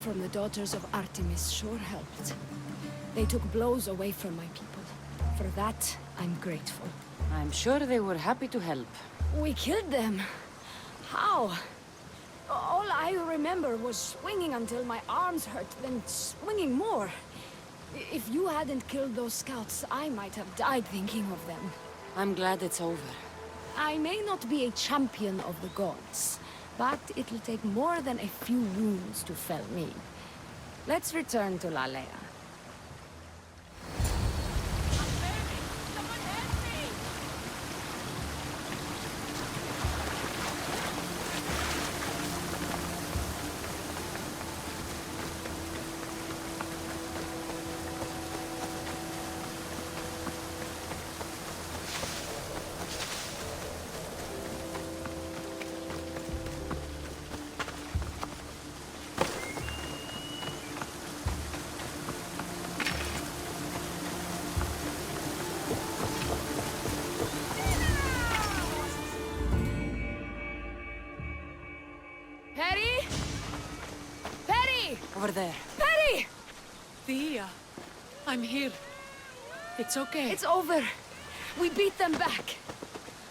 from the daughters of Artemis sure helped. They took blows away from my people. For that, I'm grateful. I'm sure they were happy to help. We killed them. How? All I remember was swinging until my arms hurt, then swinging more. If you hadn't killed those scouts, I might have died thinking of them. I'm glad it's over. I may not be a champion of the gods, but it'll take more than a few wounds to fell me. Let's return to Lalea. Over there. Perry! Thea, I'm here. It's okay. It's over. We beat them back.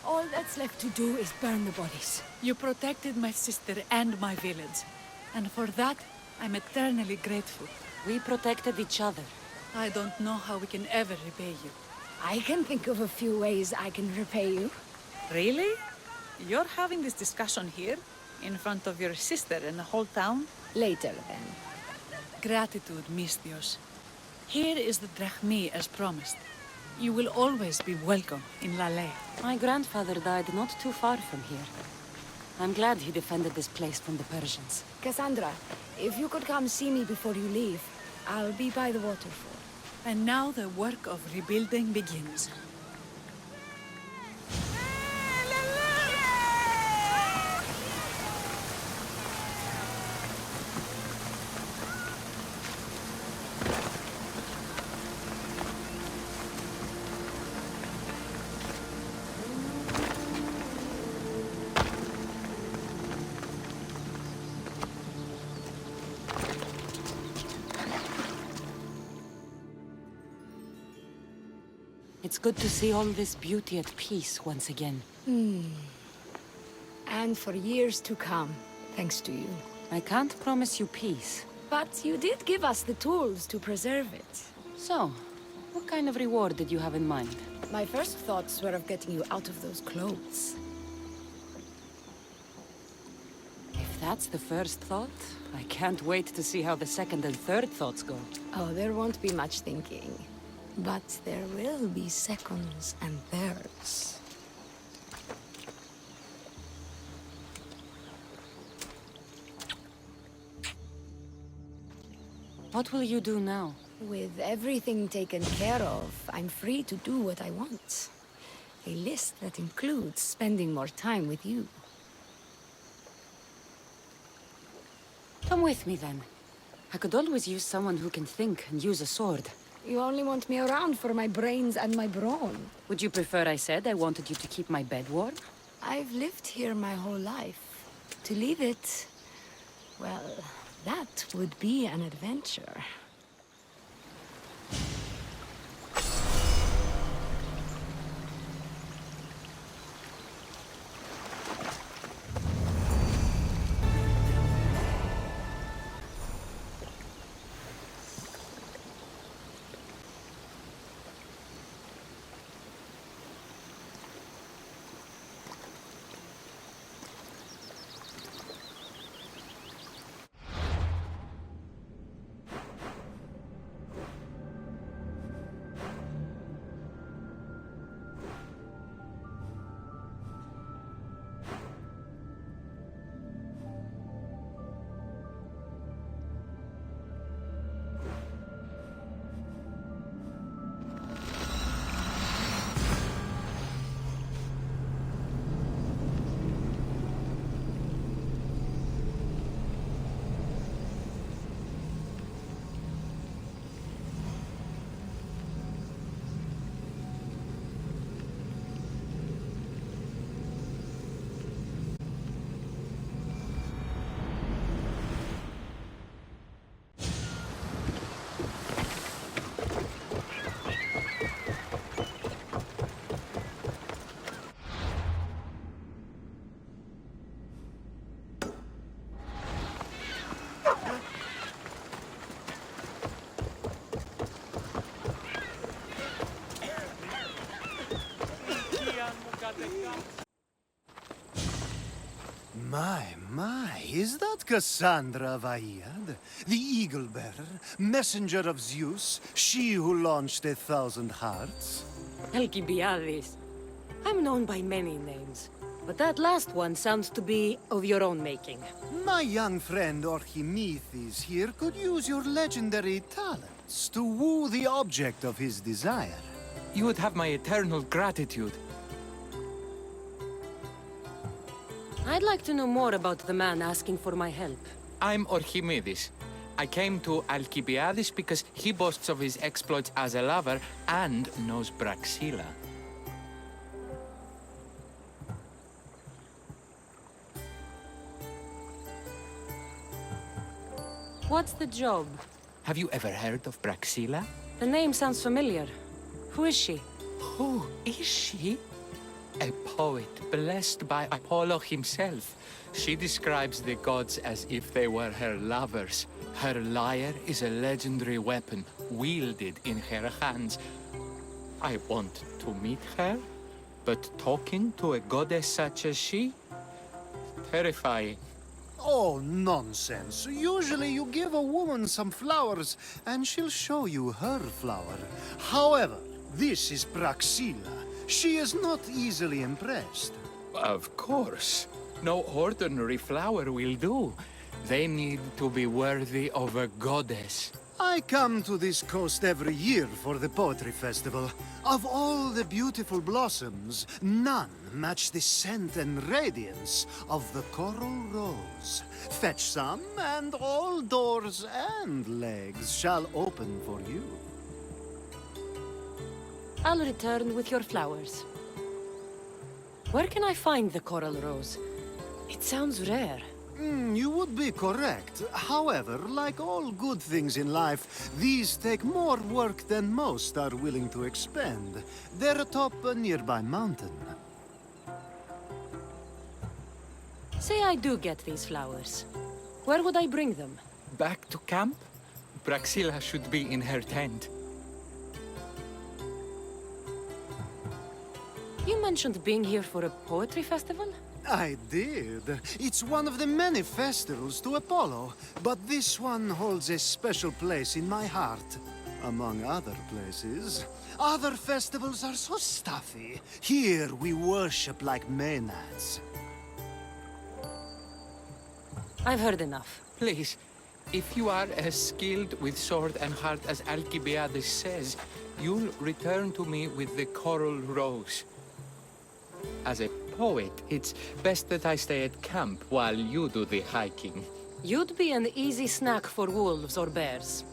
All that's left to do is burn the bodies. You protected my sister and my village. And for that, I'm eternally grateful. We protected each other. I don't know how we can ever repay you. I can think of a few ways I can repay you. Really? You're having this discussion here? In front of your sister and the whole town? Later, then. Gratitude, Misthios. Here is the drachmi as promised. You will always be welcome in Lalea. My grandfather died not too far from here. I'm glad he defended this place from the Persians. Cassandra, if you could come see me before you leave, I'll be by the waterfall. And now the work of rebuilding begins. It's good to see all this beauty at peace once again. And for years to come, thanks to you. I can't promise you peace. But you did give us the tools to preserve it. So, what kind of reward did you have in mind? My first thoughts were of getting you out of those clothes. If that's the first thought, I can't wait to see how the second and third thoughts go. Oh, there won't be much thinking. But there will be seconds and thirds. What will you do now? With everything taken care of, I'm free to do what I want. A list that includes spending more time with you. Come with me then. I could always use someone who can think and use a sword. You only want me around for my brains and my brawn. Would you prefer I said I wanted you to keep my bed warm? I've lived here my whole life. To leave it, well, that would be an adventure. Cassandra Vaiad, the Eagle-Bearer, messenger of Zeus, she who launched 1,000 hearts. Alcibiades. I'm known by many names, but that last one sounds to be of your own making. My young friend Archimedes here could use your legendary talents to woo the object of his desire. You would have my eternal gratitude. I'd like to know more about the man asking for my help. I'm Archimedes. I came to Alcibiades because he boasts of his exploits as a lover and knows Braxilla. What's the job? Have you ever heard of Braxilla? The name sounds familiar. Who is she? Who is she? A poet blessed by Apollo himself. She describes the gods as if they were her lovers. Her lyre is a legendary weapon wielded in her hands. I want to meet her, but talking to a goddess such as she? Terrifying. Oh, nonsense. Usually you give a woman some flowers, and she'll show you her flower. However, this is Braxilla. She is not easily impressed. Of course. No ordinary flower will do. They need to be worthy of a goddess. I come to this coast every year for the Poetry Festival. Of all the beautiful blossoms, none match the scent and radiance of the coral rose. Fetch some, and all doors and legs shall open for you. I'll return with your flowers. Where can I find the coral rose? It sounds rare. You would be correct. However, like all good things in life, these take more work than most are willing to expend. They're atop a nearby mountain. Say I do get these flowers. Where would I bring them? Back to camp? Braxilla should be in her tent. You mentioned being here for a poetry festival? I did. It's one of the many festivals to Apollo, but this one holds a special place in my heart, among other places. Other festivals are so stuffy. Here we worship like Maenads. I've heard enough. Please, if you are as skilled with sword and heart as Alcibiades says, you'll return to me with the coral rose. As a poet, it's best that I stay at camp while you do the hiking. You'd be an easy snack for wolves or bears.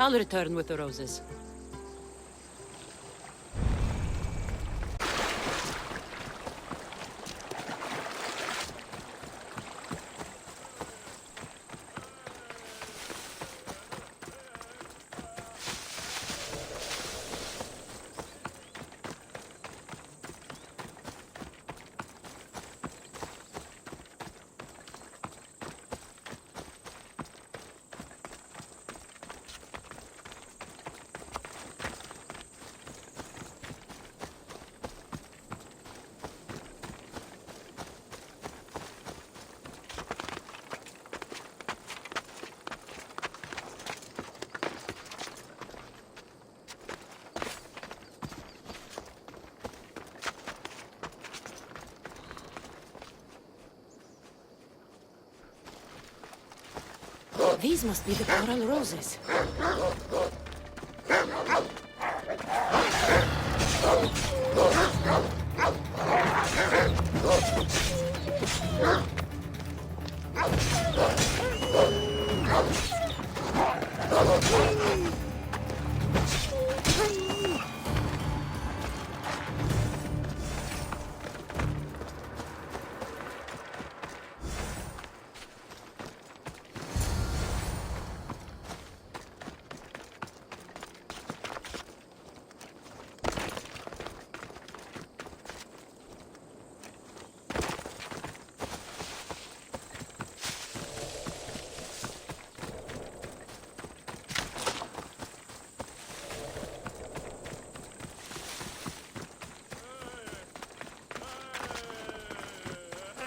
I'll return with the roses. These must be the coral roses.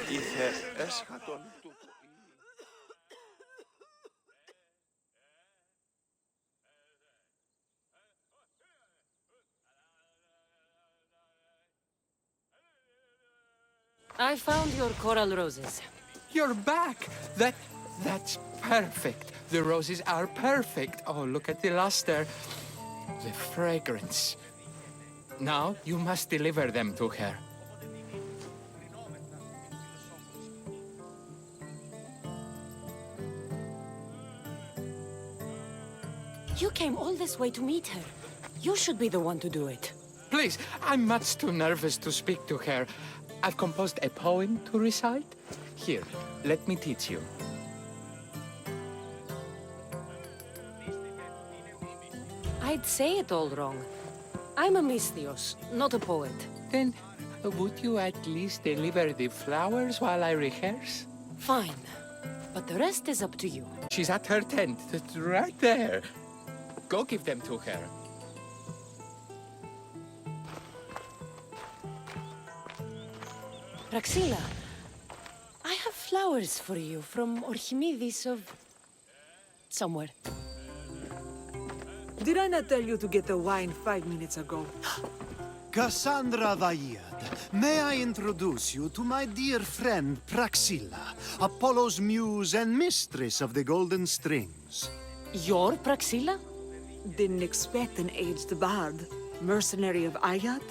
Είχε έσχατον του. I found your coral roses. You're back! That's perfect. The roses are perfect. Oh, look at the luster. The fragrance. Now, you must deliver them to her. You came all this way to meet her. You should be the one to do it. Please, I'm much too nervous to speak to her. I've composed a poem to recite. Here, let me teach you. I'd say it all wrong. I'm a Misthios, not a poet. Then, would you at least deliver the flowers while I rehearse? Fine. But the rest is up to you. She's at her tent, right there. Go give them to her. Praxilla, I have flowers for you from Orchimidis of... somewhere. Did I not tell you to get the wine 5 minutes ago? Cassandra Vaiad, may I introduce you to my dear friend Praxilla, Apollo's muse and mistress of the Golden Strings. You're Praxilla? Didn't expect an aged bard. Mercenary of Ayat?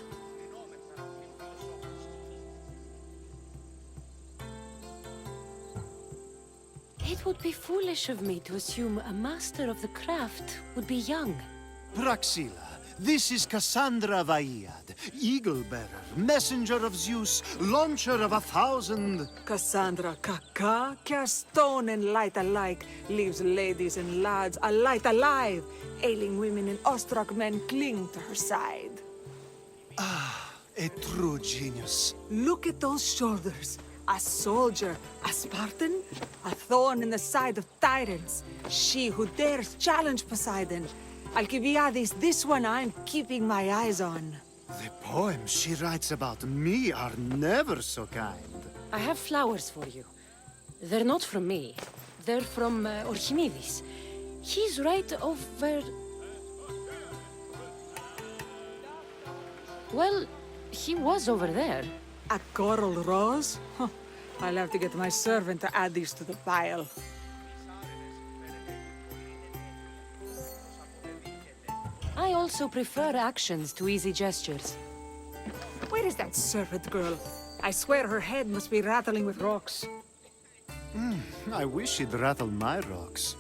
It would be foolish of me to assume a master of the craft would be young. Praxilla, this is Cassandra Vaiad, Eagle-bearer, messenger of Zeus, launcher of 1,000... Cassandra Kaka, cast stone and light alike, leaves ladies and lads alight alive. Ailing women and awestruck men cling to her side. A true genius. Look at those shoulders. A soldier, a Spartan, a thorn in the side of tyrants. She who dares challenge Poseidon. Alcibiades, this one I'm keeping my eyes on. The poems she writes about me are never so kind. I have flowers for you. They're not from me. They're from Orchimidis. He's right over... Well, he was over there. A coral rose? Huh. I'll have to get my servant to add these to the pile. I also prefer actions to easy gestures. Where is that servant girl? I swear her head must be rattling with rocks. I wish she'd rattle my rocks.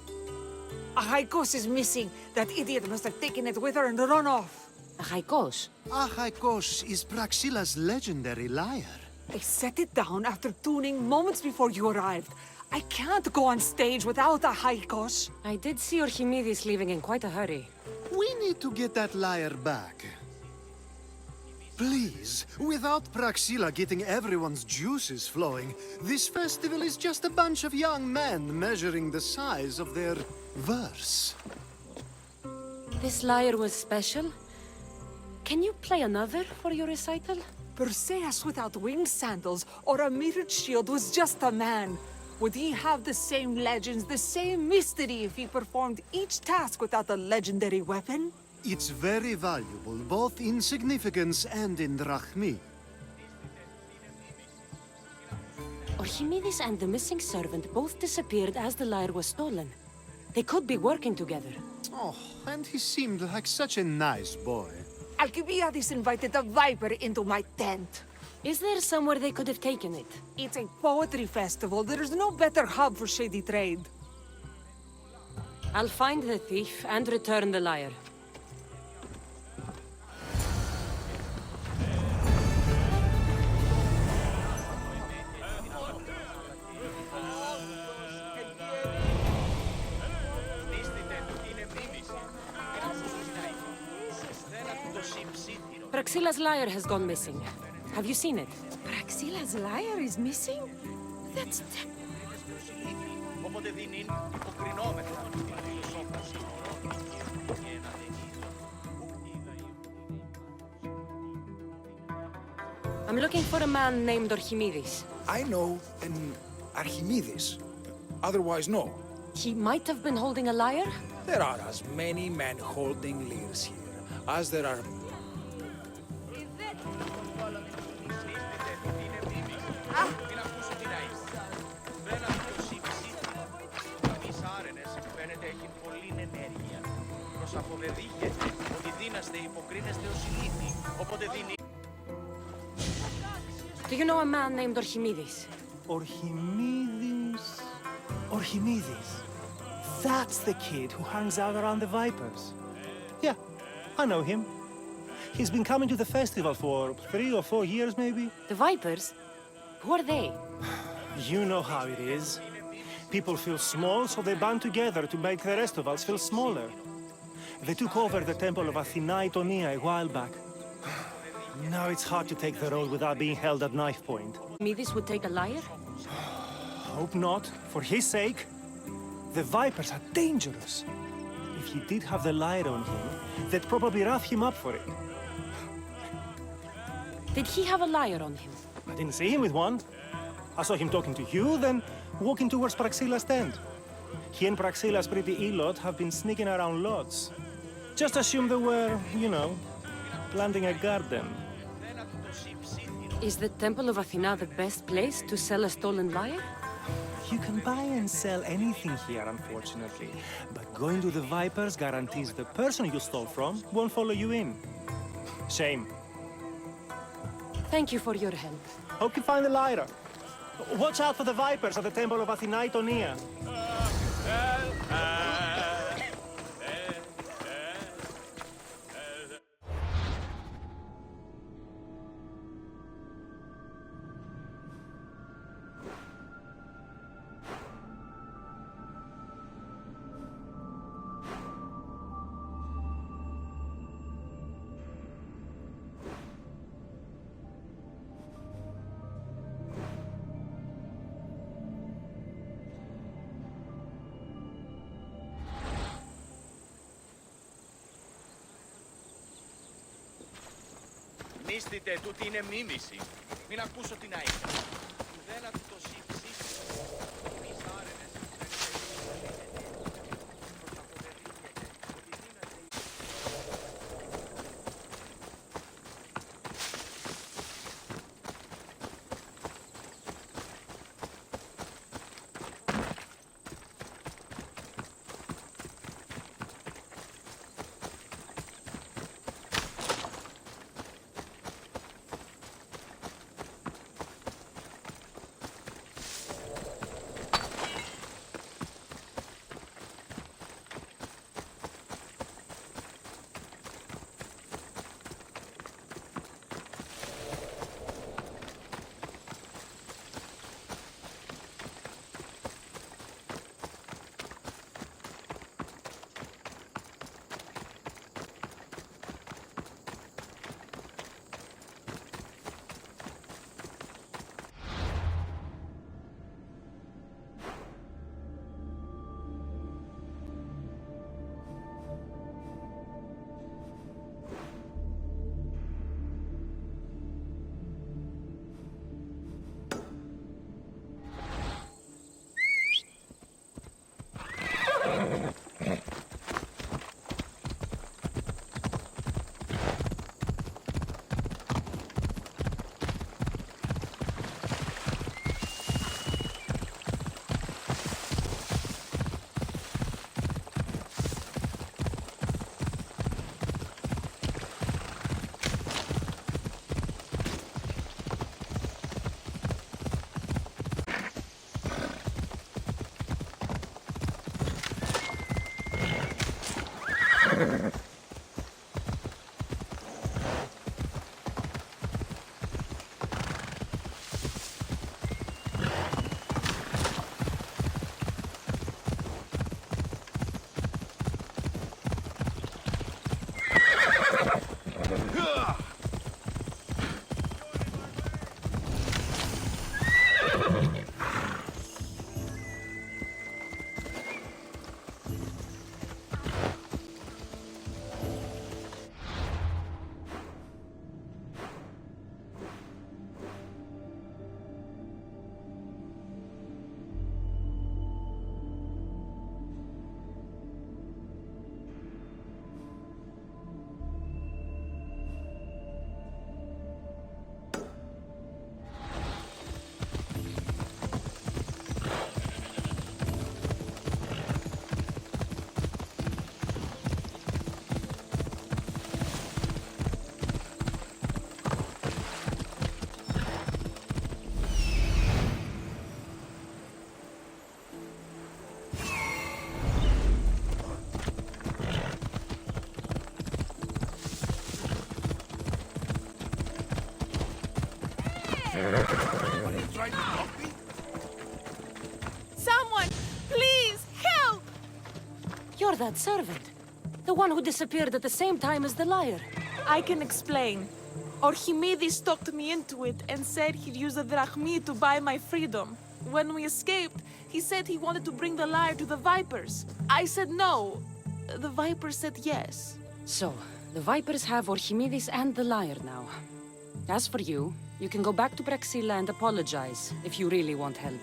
A Haikos is missing. That idiot must have taken it with her and run off. A Haikos. Achaikos is Praxilla's legendary lyre. I set it down after tuning moments before you arrived. I can't go on stage without a Haikos. I did see Orchimidis leaving in quite a hurry. We need to get that lyre back. Please, without Praxilla getting everyone's juices flowing, this festival is just a bunch of young men measuring the size of their verse. This lyre was special. Can you play another for your recital? Perseus without winged sandals or a mirrored shield was just a man. Would he have the same legends, the same mystery if he performed each task without a legendary weapon? It's very valuable, both in significance and in drachmi. Orchimidis and the missing servant both disappeared as the lyre was stolen. They could be working together. Oh, and he seemed like such a nice boy. Alcibiades invited a viper into my tent. Is there somewhere they could have taken it? It's a poetry festival. There's no better hub for shady trade. I'll find the thief and return the lyre. Praxilla's lyre has gone missing. Have you seen it? Praxilla's lyre is missing? That's... I'm looking for a man named Orchimidis. I know an Archimedes. Otherwise, no. He might have been holding a lyre? There are as many men holding lyres here as there are... Μην ακούσω την αίσθηση. Δεν αυτοσύμψη. Εμείς άρενες φαίνεται έχει πολλή ενέργεια. Προς αποδεδείχεται ότι δίναστε υποκρίνεστε ως ηλίθιοι. Οπότε δίνει... Do you know a man named Archimedes? Archimedes. That's the kid who hangs out around the Vipers. Yeah, I know him. He's been coming to the festival for 3 or 4 years, maybe. The Vipers? Who are they? You know how it is. People feel small, so they band together to make the rest of us feel smaller. They took over the temple of Athena Itonia a while back. Now it's hard to take the road without being held at knife point. Archimedes would take a liar? Hope not. For his sake. The Vipers are dangerous. If he did have the light on him, they'd probably rough him up for it. Did he have a liar on him? I didn't see him with one. I saw him talking to you, then walking towards Praxilla's tent. He and Praxilla's pretty Elot have been sneaking around lots. Just assume they were, you know, planting a garden. Is the Temple of Athena the best place to sell a stolen lyre? You can buy and sell anything here, unfortunately. But going to the Vipers guarantees the person you stole from won't follow you in. Shame. Thank you for your help. Hope you find the lyre. Watch out for the Vipers at the Temple of Athena Itonia. Μύστητε, τούτη είναι μίμηση. Μην ακούσω την αίσθηση. Δεν αυτοσύμψη. Εμείς άρενες Someone, please, help! You're that servant. The one who disappeared at the same time as the liar. I can explain. Archimedes talked me into it and said he'd use the drachmi to buy my freedom. When we escaped, he said he wanted to bring the liar to the Vipers. I said no. The Vipers said yes. So, the Vipers have Archimedes and the liar now. As for you, you can go back to Praxilla and apologize if you really want help.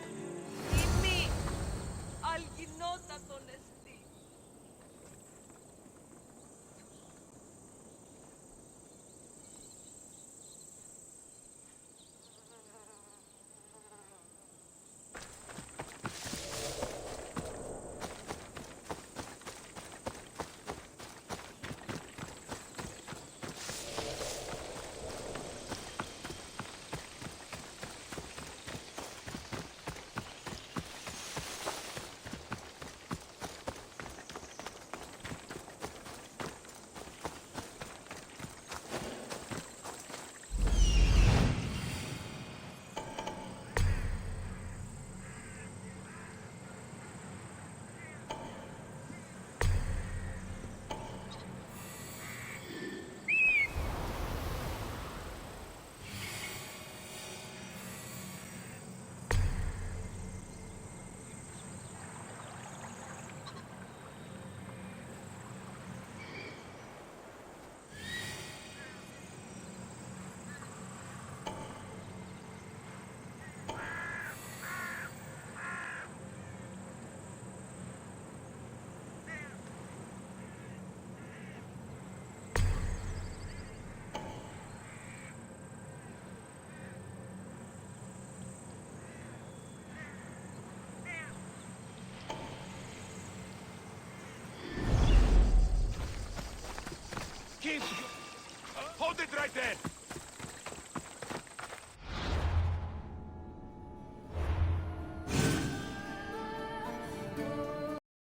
Keep... Hold it right there!